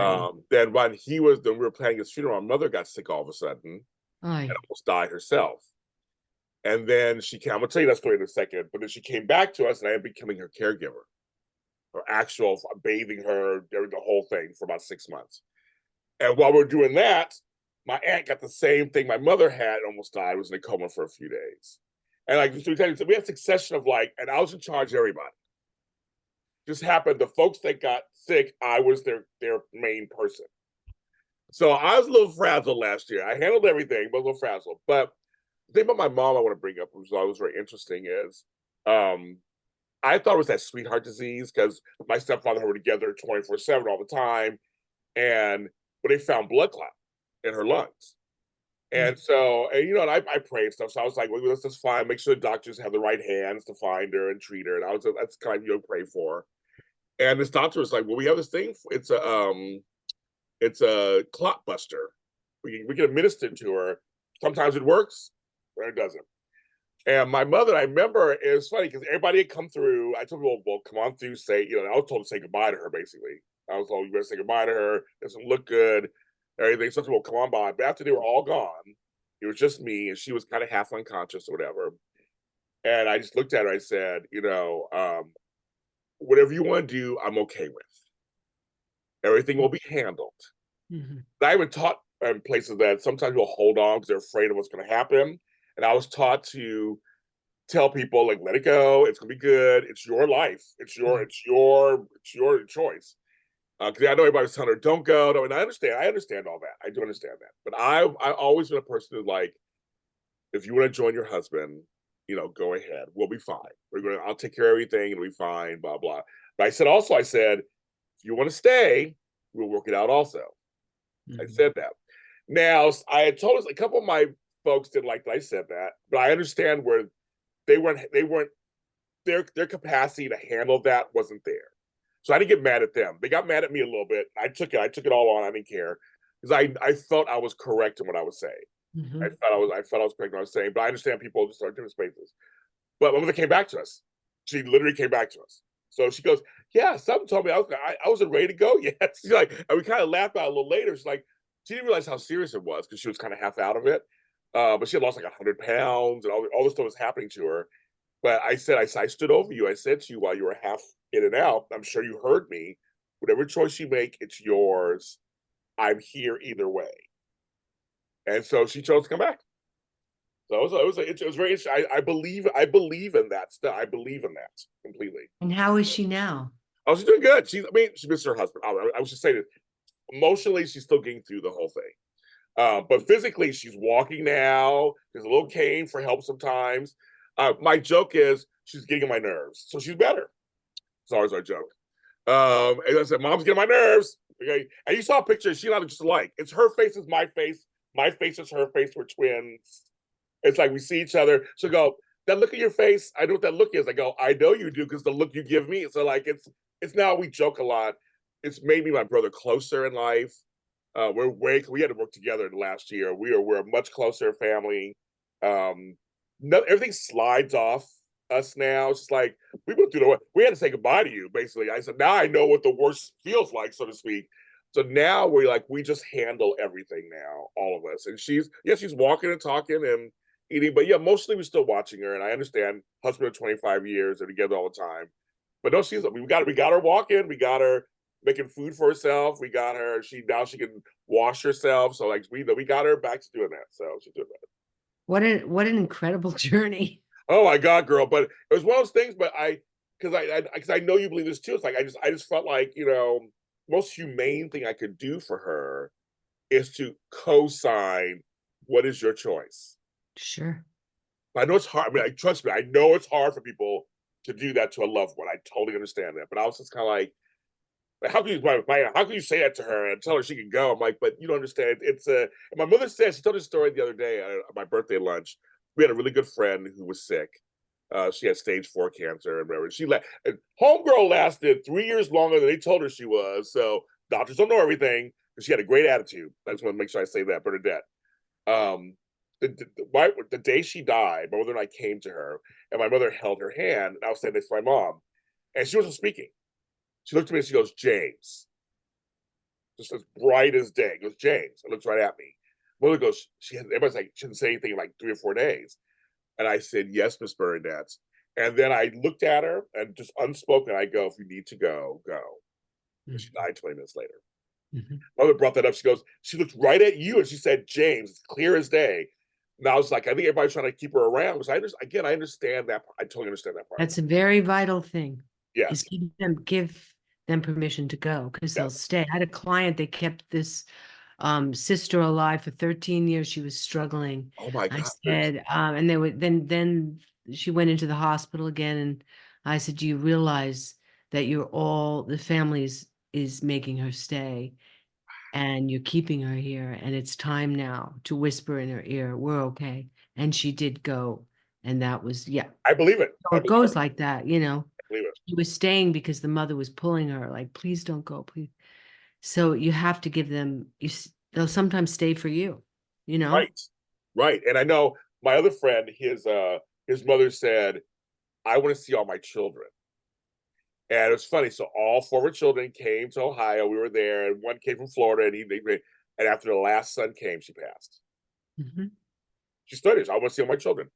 Then when we were planning his funeral, my mother got sick all of a sudden and I almost died herself. And then I'm gonna tell you that story in a second, but then she came back to us and I ended up becoming her caregiver, her actual bathing her, during the whole thing for about 6 months. And while we are doing that, my aunt got the same thing my mother had, almost died, was in a coma for a few days. And like, so we had a succession of like, and I was in charge of everybody. Just happened, the folks that got sick, I was their main person. So I was a little frazzled last year. I handled everything, but a little frazzled. But the thing about my mom I want to bring up, which was very interesting, is um, I thought it was that sweetheart disease because my stepfather and her were together 24/7 all the time. And but they found blood clot in her lungs. And so, and I pray and stuff. So I was like, well, let's just find, make sure the doctors have the right hands to find her and treat her. And that's kind of, pray for her. And this doctor was like, well, we have this thing. It's a clot buster. We can administer it to her. Sometimes it works, or it doesn't. And my mother, I remember, it was funny because everybody had come through. I told people, well, come on through, I was told to say goodbye to her, basically. I was told, you better say goodbye to her. It doesn't look good, everything. So I said, well, come on by. But after they were all gone, it was just me, and she was kind of half unconscious or whatever. And I just looked at her. I said, whatever you want to do, I'm okay with. Everything will be handled. Mhm. I even taught in places that sometimes you'll hold on because they're afraid of what's going to happen. And I was taught to tell people, like, let it go. It's gonna be good. It's your life. It's your choice. Because I know everybody's telling her don't go. No, and I understand. I understand all that. I do understand that. But I always been a person who, like, if you want to join your husband, go ahead. We'll be fine. I'll take care of everything. It'll be fine, blah, blah. But I said, if you want to stay, we'll work it out also. I Mhm. said that. Now, I had told us a couple of my folks didn't like that I said that, but I understand where they weren't their capacity to handle that wasn't there. So I didn't get mad at them. They got mad at me a little bit. I took it all on. I didn't care because I felt I was correct in what I was saying. Mhm. I felt I was correct in what I was saying, but I understand people just are different spaces. But my mother came back to us. She literally came back to us. So she goes, "Yeah, something told me I wasn't ready to go yet." She's like, and we kind of laughed out a little later. She's like, she didn't realize how serious it was because she was kind of half out of it. But she had lost like 100 pounds, and all this stuff was happening to her. But I stood over you. I said to you while you were half in and out, I'm sure you heard me. Whatever choice you make, it's yours. I'm here either way. And so she chose to come back. So it was very interesting. I believe in that stuff. I believe in that completely. And how is she now? Oh, she's doing good. She missed her husband. I was just saying that emotionally, she's still getting through the whole thing. But physically, she's walking now. There's a little cane for help sometimes. My joke is she's getting on my nerves, so she's better. It's always our joke. And I said, "Mom's getting my nerves." Okay, and you saw a picture. She and I look just alike. It's her face is my face. My face is her face. We're twins. It's like we see each other. She'll go, "That look at your face. I know what that look is." I go, "I know you do because the look you give me." So like it's now we joke a lot. It's made me my brother closer in life. We had to work together in the last year. We're a much closer family. No, everything slides off us now. It's just like we had to say goodbye to you. Basically, I said now I know what the worst feels like, so to speak. So now we just handle everything now, all of us. And she's walking and talking and eating, but yeah, mostly we're still watching her. And I understand husband of 25 years, they're together all the time. But no, we got her walking, we got her making food for herself. We got her. She can wash herself. So like we got her back to doing that. So she's doing that. What an incredible journey. Oh my God, girl! But it was one of those things. But because I know you believe this too. It's like I just felt like most humane thing I could do for her is to co-sign. What is your choice? Sure. I know it's hard. I mean, trust me. I know it's hard for people to do that to a loved one. I totally understand that. But I was just kind of like, how can you say that to her and tell her she can go? I'm like, but you don't understand. My mother said, she told this story the other day at my birthday lunch. We had a really good friend who was sick. She had stage 4 cancer and whatever. Homegirl lasted 3 years longer than they told her she was. So doctors don't know everything, but she had a great attitude. I just want to make sure I say that, Bernadette. Um, the day she died, my mother and I came to her, and my mother held her hand, and I was standing next to my mom, and she wasn't speaking. She looked at me and she goes, "James," just as bright as day. Goes, "James," and looks right at me. Mother goes, everybody's like, she didn't say anything in like 3 or 4 days. And I said, "Yes, Miss Bernadette." And then I looked at her and just unspoken, I go, "If you need to go, go." And she Mhm. died 20 minutes later. Mhm. Mother brought that up. She looked right at you and she said, "James," it's clear as day. And I was like, I think everybody's trying to keep her around because I understand that. I totally understand that part. That's a very vital thing, is Yes, give them permission to go because they'll yes. stay. I had a client, they kept this sister alive for 13 years. She was struggling. Oh my I God. said, and they would then she went into the hospital again, and I said, "Do you realize that the family is making her stay, and you're keeping her here, and it's time now to whisper in her ear, we're okay." And she did go, and that was, yeah. I believe it. So I it believe it. goes like that, you know. I believe it. She was staying because the mother was pulling her, like, please don't go, please. So you have to give them, they'll sometimes stay for you, you know? Right. Right. And I know my other friend, his mother said, "I want to see all my children." And it was funny. So all 4 of her children came to Ohio. We were there, and one came from Florida, and after the last son came, she passed. Mhm. She studied. "I want to see all my children."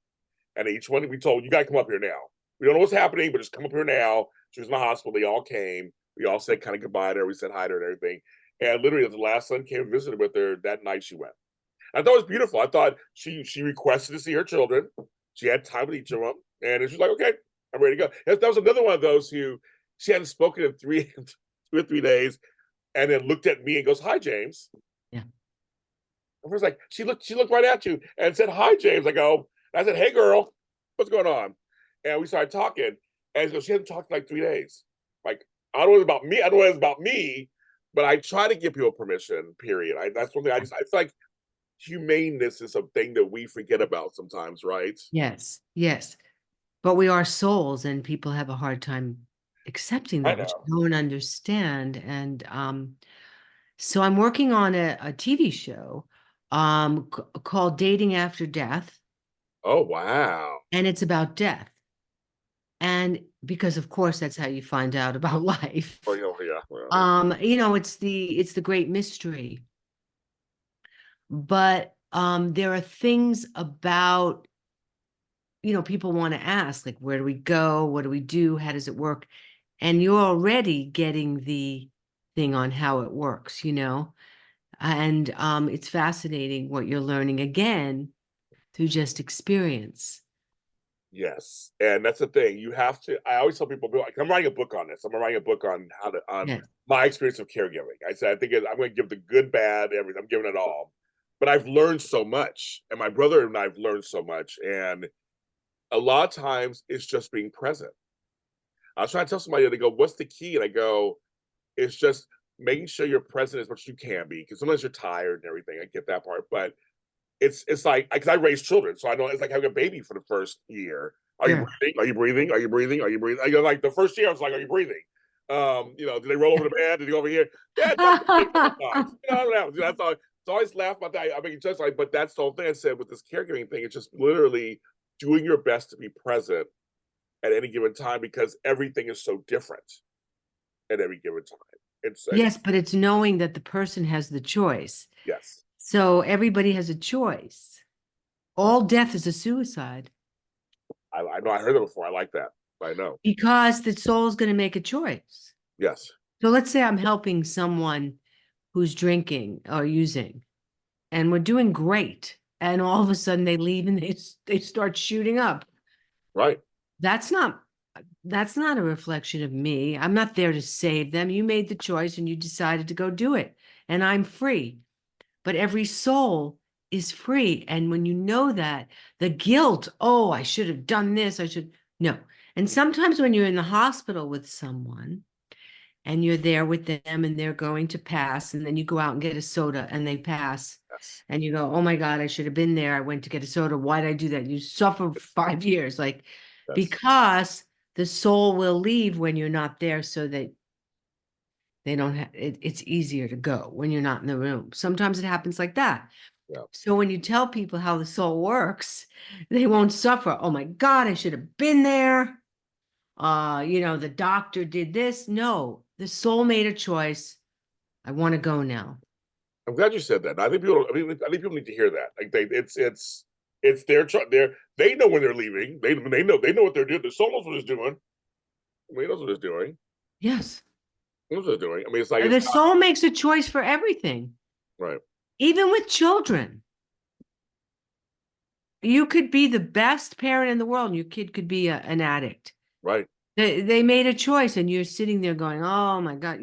And each one we told, "You gotta come up here now. We don't know what's happening, but just come up here now." She was in the hospital. They all came. We all said kind of goodbye to her. We said hi to her and everything. And literally, as the last son came and visited with her, that night she went. I thought it was beautiful. I thought she requested to see her children. She had time with each of them, and she was like, "Okay, I'm ready to go." That was another one of those who she hadn't spoken in 2 or 3 days, and then looked at me and goes, "Hi, James." Yeah. first like she looked right at you and said, "Hi, James." I go, and I said, "Hey, girl, what's going on?" And we started talking, and so she hadn't talked in like 3 days. Like, I don't know about me. I don't know it's about me, but I try to give people permission. Period. That's one thing. I feel like humaneness is a thing that we forget about sometimes, right? Yes, yes. But we are souls, and people have a hard time accepting I that, which know. I don't understand. And so I'm working on a TV show called Dating After Death, Oh wow. and it's about death. And because of course that's how you find out about Oh life. yeah, well, yeah. It's the great mystery. But there are things about, people want to ask, like, where do we go? What do we do? How does it work? And you're already getting the thing on how it works. And it's fascinating what you're learning again through just experience. Yes, and that's the thing. You have to. I always tell people, like, I'm writing a book on this. I'm writing a book on how to on Yes. my experience of caregiving. I said I think I'm going to give the good, bad, everything. I'm giving it all. But I've learned so much, and my brother and I've learned so much, and a lot of times it's just being present. I was trying to tell somebody, they go, "What's the key?" And I go, "It's just making sure you're present as much as you can be, because sometimes you're tired and everything. I get that part, but it's like because I raised children, so I know it's like having a baby for the first year. Are you Sure. breathing? Are you breathing? Are you breathing? Are you breathing? I go like the first year, I was like, "Are you breathing?" Did they roll over the bed? Did they go over here? Yeah, definitely a couple times. I don't know. That's all. It's always laugh about that. I mean, just like, but that's the whole thing I said with this caregiving thing. It's just literally doing your best to be present at any given time because everything is so different at every given time. It's Yes, but it's knowing that the person has the choice. yes, So everybody has a choice. All death is a suicide I know I heard that before. I like that. I know. because the soul is going to make a choice. Yes, So let's say I'm helping someone who's drinking or using, and we're doing great. And all of a sudden they leave and they start shooting up. right. That's not that's not a reflection of me. I'm not there to save them. You made the choice and you decided to go do it. And I'm free. But every soul is free. And when you know that, the guilt, oh, I should have done this, no. And sometimes when you're in the hospital with someone and you're there with them and they're going to pass, and then you go out and get a soda and they pass, Yes, and you go, oh my God, I should have been there. I went to get a soda. Why did I do that? You suffer for 5 years, like, yes. because the soul will leave when you're not there so that they don't have it's easier to go when you're not in the room. Sometimes it happens like that. Yeah. So when you tell people how the soul works, they won't suffer. Oh my God, I should have been there. The doctor did this. No, the soul made a choice. I want to go now. I'm glad you said that. I think people. I mean, I think people need to hear that. Like it's their their they know when they're leaving. They know what they're doing. The soul knows what it's doing. I mean, he knows what it's doing. Yes. He knows what it's doing. I mean, it's like it's The not soul makes a choice for everything, right. even with children. You could be the best parent in the world, and your kid could be an addict. Right. They made a choice, and you're sitting there going, oh my God,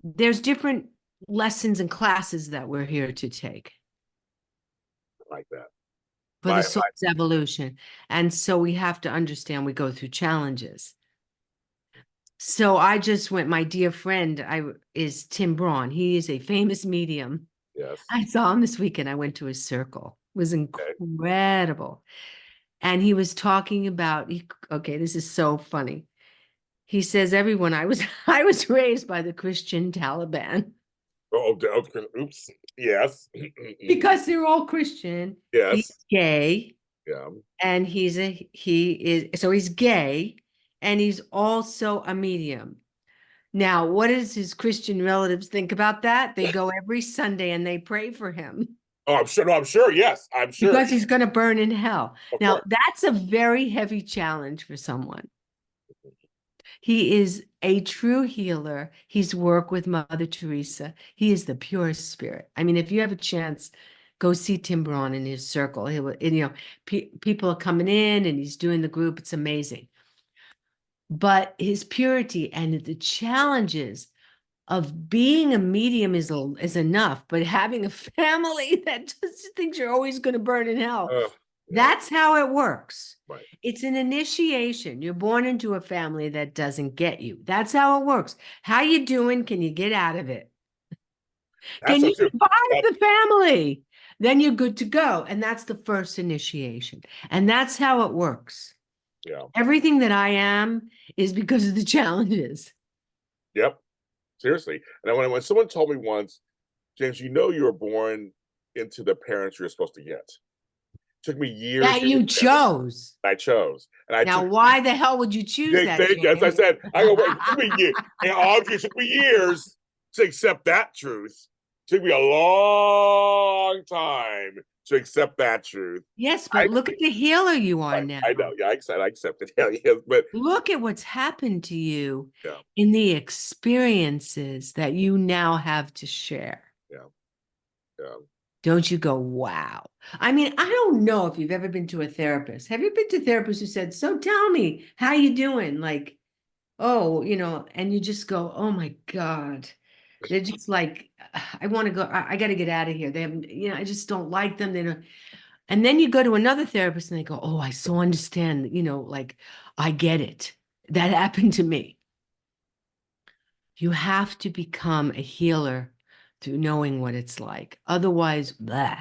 there's different lessons and classes that we're here to take Like that. for the My soul's evolution. And so we have to understand we go through challenges. So I just went, my dear friend, is Tim Braun. He is a famous medium. yes. I saw him this weekend. I went to his circle. It was Okay. incredible. And he was talking about, okay, this is so funny. He says, everyone, I was raised by the Christian Taliban Oops. Yes. because they're all Christian. He's Yes. gay, Yeah. and he's gay, and he's also a medium. Now, what does his Christian relatives think about that? They go every Sunday and they pray for him Oh, I'm sure. No, I'm sure. Yes, I'm sure. because he's going to burn in hell. Of Now, course. that's a very heavy challenge for someone. He is a true healer. He's worked with Mother Teresa. He is the purest spirit. I mean, if you have a chance, go see Tim Braun in his circle. He will, and, people are coming in and he's doing the group. It's amazing. But his purity and the challenges of being a medium is enough, but having a family that just thinks you're always going to burn in hell, Yeah. that's how it works. Right. It's an initiation. You're born into a family that doesn't get you. That's how it works. How you doing? Can you get out of it? That's Can so you true. survive That, the family? Then you're good to go. And that's the first initiation. And that's how it works. yeah. Everything that I am is because of the challenges. Yep. Seriously. And when someone told me once, James, you know you were born into the parents you're supposed to get. Took me years That to you understand it. chose. I chose. And I Now, took why the hell would you choose that, as I James? said, I go, it took me years. And Audrey, it took me years to accept that truth. It took me a long time to accept that truth. Yes, I but look at the healer you are right. now. I know. Yeah, I accept it. Yeah, yes, but Look at what's happened to you yeah, in the experiences that you now have to share. yeah, yeah. Don't you go, wow. I mean, I don't know if you've ever been to a therapist. Have you been to therapists who said, so tell me, how you doing? Like, oh, and you just go, oh my God. They're just like, I want to go, I got to get out of here. They haven't, I just don't like them. They don't. And then you go to another therapist and they go, oh, I so understand, like, I get it. That happened to me. You have to become a healer through knowing what it's like. Otherwise, blah,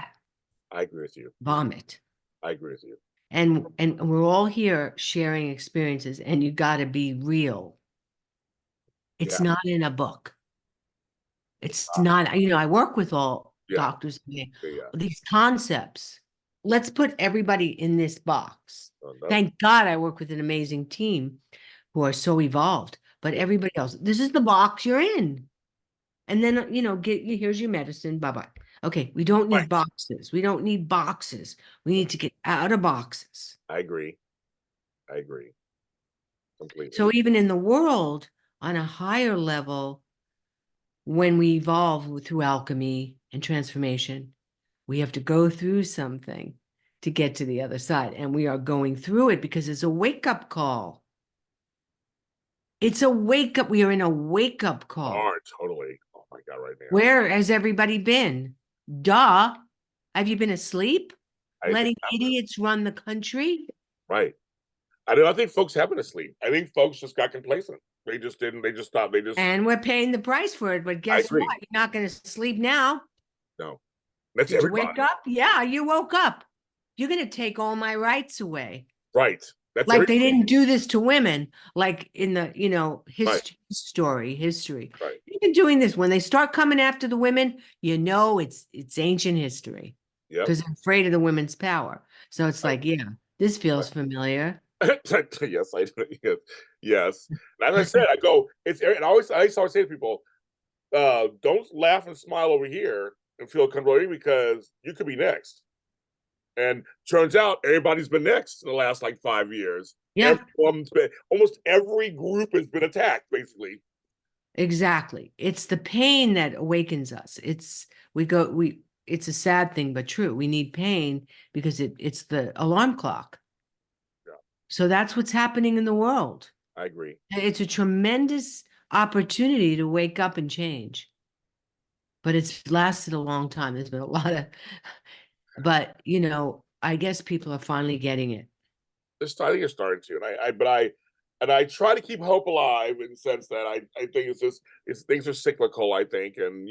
I agree with you. vomit. I agree with you. And we're all here sharing experiences, and you got to be real. It's Yeah, not in a book. It's not, I work with all yeah, doctors. yeah. These concepts. Let's put everybody in this box. No, Thank God I work with an amazing team who are so evolved, but everybody else, this is the box you're in. And then, here's your medicine. Bye-bye. Okay, we don't need right. boxes. We don't need boxes. We need to get out of boxes. I agree. I agree So completely. even in the world, on a higher level, when we evolve through alchemy and transformation, we have to go through something to get to the other side. And we are going through it because it's a wake-up call. It's a wake-up. We are in a wake-up call. Oh, totally. Oh my God, right now. Where has everybody been? Duh. Have you been asleep? I think Letting happened. idiots run the country? Right. I think folks have been asleep. I think folks just got complacent. They just didn't. They just thought they just. And we're paying the price for it. But I guess what? agree. You're not going to sleep now. No, that's Did you wake everybody. up? Yeah, you woke up. You're going to take all my rights away. Right. That's Like everybody. they didn't do this to women, like in the, Right. history. Right. They've been doing this. When they start coming after the women, it's ancient history Yep. because they're afraid of the women's power. So it's Right. like, yeah, this feels familiar. Yes, I do. Yes. Yes. And as I said, I go. And I always say to people, don't laugh and smile over here and feel comfortable because you could be next. And turns out everybody's been next in the last like 5 years. Yeah, Almost every group has been attacked, basically. exactly. It's the pain that awakens us. It's a sad thing, but true. We need pain because it's the alarm clock. Yeah, So that's what's happening in the world. I agree. It's a tremendous opportunity to wake up and change. But it's lasted a long time. There's been a lot of, but I guess people are finally getting it. I think it's starting to, and I try to keep hope alive in the sense that I think it's things are cyclical. I think, and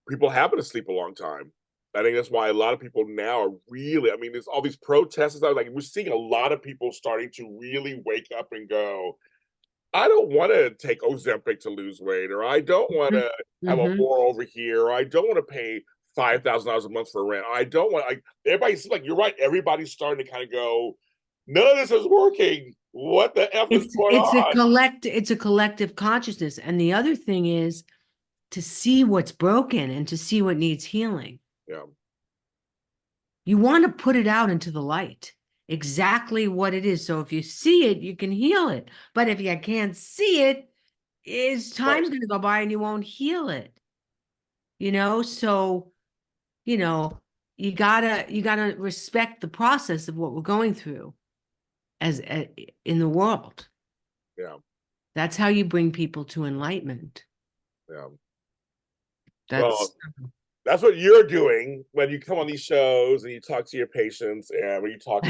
people have been asleep a long time. I think that's why a lot of people now are really. I mean, there's all these protests. Like we're seeing a lot of people starting to really wake up and go, I don't want to take Ozempic to lose weight, or I don't want to have a Mm-hmm. war over here, or I don't want to pay $5,000 a month for rent. I don't want. Everybody seems like you're right. Everybody's starting to kind of go, none of this is working. What the f is going on? It's a collective consciousness. And the other thing is to see what's broken and to see what needs healing. Yeah, You want to put it out into the light, exactly what it is. So if you see it, you can heal it. But if you can't see it, is right. time's going to go by and you won't heal it. So, you know, you gotta respect the process of what we're going through as in the world. Yeah, That's how you bring people to enlightenment. Yeah. That's Well, that's what you're doing when you come on these shows and you talk to your patients and when you talk to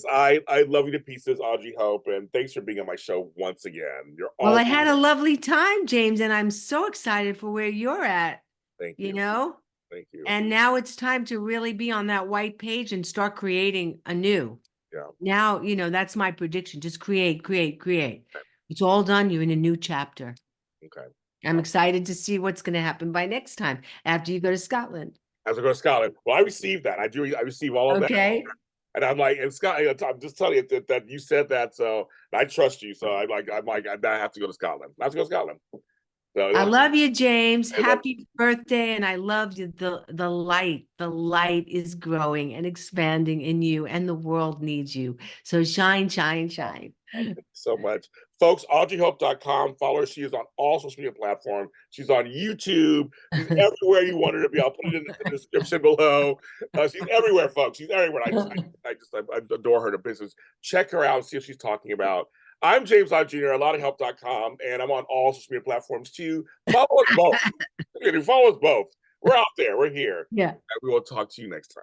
I love you to pieces, Audrey Hope, and thanks for being on my show once again. You're well, all I had a lovely time, James, and I'm so excited for where you're at, thank you you. know? Thank you. And now it's time to really be on that white page and start creating anew. Yeah. Now, that's my prediction. Just create, create, create. It's all done. You're in a new chapter. Okay. I'm excited to see what's going to happen by next time after you go to Scotland. As I go to Scotland. Well, I received that. I receive all of that. Okay. And I'm like, and Scott, I'm just telling you that you said that, so I trust you. So I'm like, I have to go to Scotland. I have to go to Scotland. So I love you, James. I love Happy birthday. And I love you. The light. The light is growing and expanding in you, and the world needs you. So shine, shine, shine. you so much. Folks, audreyhope.com. Follow her. She is on all social media platforms. She's on YouTube. She's everywhere you want her to be. I'll put it in the description below. She's everywhere, folks. She's everywhere. I adore her to business. Check her out and see what she's talking about. I'm James Lott Jr., lottiehelp.com, and I'm on all social media platforms too. Follow us both. Follow us both. We're out there. We're here. Yeah. And we will talk to you next time.